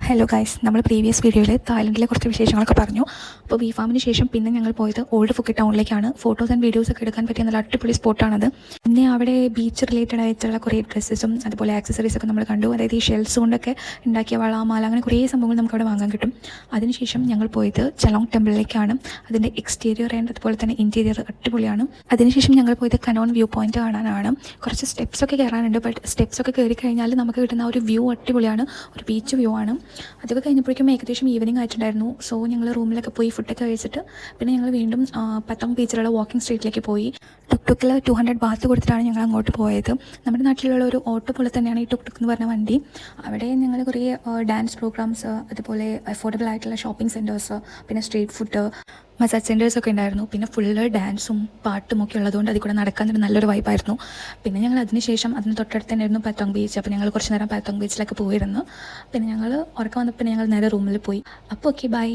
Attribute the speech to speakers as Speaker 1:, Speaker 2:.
Speaker 1: Hello guys, നമ്മൾ previous വീഡിയോയിൽ തായ്ലൻഡിലെ കുറച്ച് വിശേഷങ്ങളൊക്കെ പറഞ്ഞു. അപ്പോൾ ബീഫാമിന് ശേഷം പിന്നെ ഞങ്ങൾ പോയത് ഓൾഡ് ഫുക്കറ്റ് ടൗണിലേക്കാണ്. ഫോട്ടോസ് ആൻഡ് വീഡിയോസ് ഒക്കെ എടുക്കാൻ പറ്റിയ നല്ല അടിപൊളി സ്പോട്ടാണത്. പിന്നെ അവിടെ ബീച്ച് റിലേറ്റഡ് ആയിട്ടുള്ള കുറേ ഡ്രസ്സസും അതുപോലെ ആക്സസറീസൊക്കെ നമ്മൾ കണ്ടു. അതായത് ഈ ഷെൽസ് കൊണ്ടൊക്കെ ഉണ്ടാക്കിയ വള, മാല, അങ്ങനെ കുറേ സംഭവങ്ങൾ നമുക്ക് അവിടെ വാങ്ങാൻ കിട്ടും. അതിനുശേഷം ഞങ്ങൾ പോയത് ചലോങ് ടെമ്പിളിലേക്കാണ്. അതിൻ്റെ എക്സ്റ്റീരിയർ ആൻഡ് അതുപോലെ തന്നെ ഇൻറ്റീരിയർ അടിപൊളിയാണ്. അതിനുശേഷം ഞങ്ങൾ പോയത് കനോൺ വ്യൂ പോയിന്റ് കാണാനാണ്. കുറച്ച് സ്റ്റെപ്സൊക്കെ കയറാനുണ്ട്. ബട്ട് സ്റ്റെപ്സൊക്കെ കയറി കഴിഞ്ഞാൽ നമുക്ക് കിട്ടുന്ന ഒരു വ്യൂ അടിപൊളിയാണ്. ഒരു ബീച്ച് വ്യൂ ആണ്. അതൊക്കെ കഴിഞ്ഞപ്പോഴേക്കും ഏകദേശം ഈവനിങ് ആയിട്ടുണ്ടായിരുന്നു. സോ ഞങ്ങൾ റൂമിലൊക്കെ പോയി ഫുഡൊക്കെ കഴിച്ചിട്ട് പിന്നെ ഞങ്ങൾ വീണ്ടും പത്തോങ് ബീച്ചിലുള്ള വാക്കിംഗ് സ്ട്രീറ്റിലേക്ക് പോയി. ടുക്ടുക്കിൽ 200 ബാത്ത് കൊടുത്തിട്ടാണ് ഞങ്ങൾ അങ്ങോട്ട് പോയത്. നമ്മുടെ നാട്ടിലുള്ള ഒരു ഓട്ടോ പോലെ തന്നെയാണ് ഈ ടുക്ടുക്ക് എന്ന് പറഞ്ഞ വണ്ടി. അവിടെ ഞങ്ങൾ കുറേ ഡാൻസ് പ്രോഗ്രാംസ്, അതുപോലെ അഫോർഡബിൾ ആയിട്ടുള്ള ഷോപ്പിംഗ് സെൻറ്റേഴ്സ്, പിന്നെ സ്ട്രീറ്റ് ഫുഡ്, മസാജ് സെൻറ്റേഴ്സൊക്കെ ഉണ്ടായിരുന്നു. പിന്നെ ഫുള്ള് ഡാൻസും പാട്ടും ഒക്കെ ഉള്ളതുകൊണ്ട് അതിൽ കൂടെ നടക്കാൻ തന്നെ നല്ലൊരു വൈബായിരുന്നു. പിന്നെ ഞങ്ങൾ അതിനുശേഷം അതിന് തൊട്ടടുത്ത് തന്നെയായിരുന്നു പത്തോങ് ബീച്ച്. അപ്പോൾ ഞങ്ങൾ കുറച്ച് നേരം പത്തോങ് ബീച്ചിലൊക്കെ പോയിരുന്നു. പിന്നെ ഞങ്ങൾ ഉറക്കം വന്നപ്പോൾ ഞങ്ങൾ നേരെ റൂമിൽ പോയി. അപ്പോൾ ഓക്കെ, ബൈ.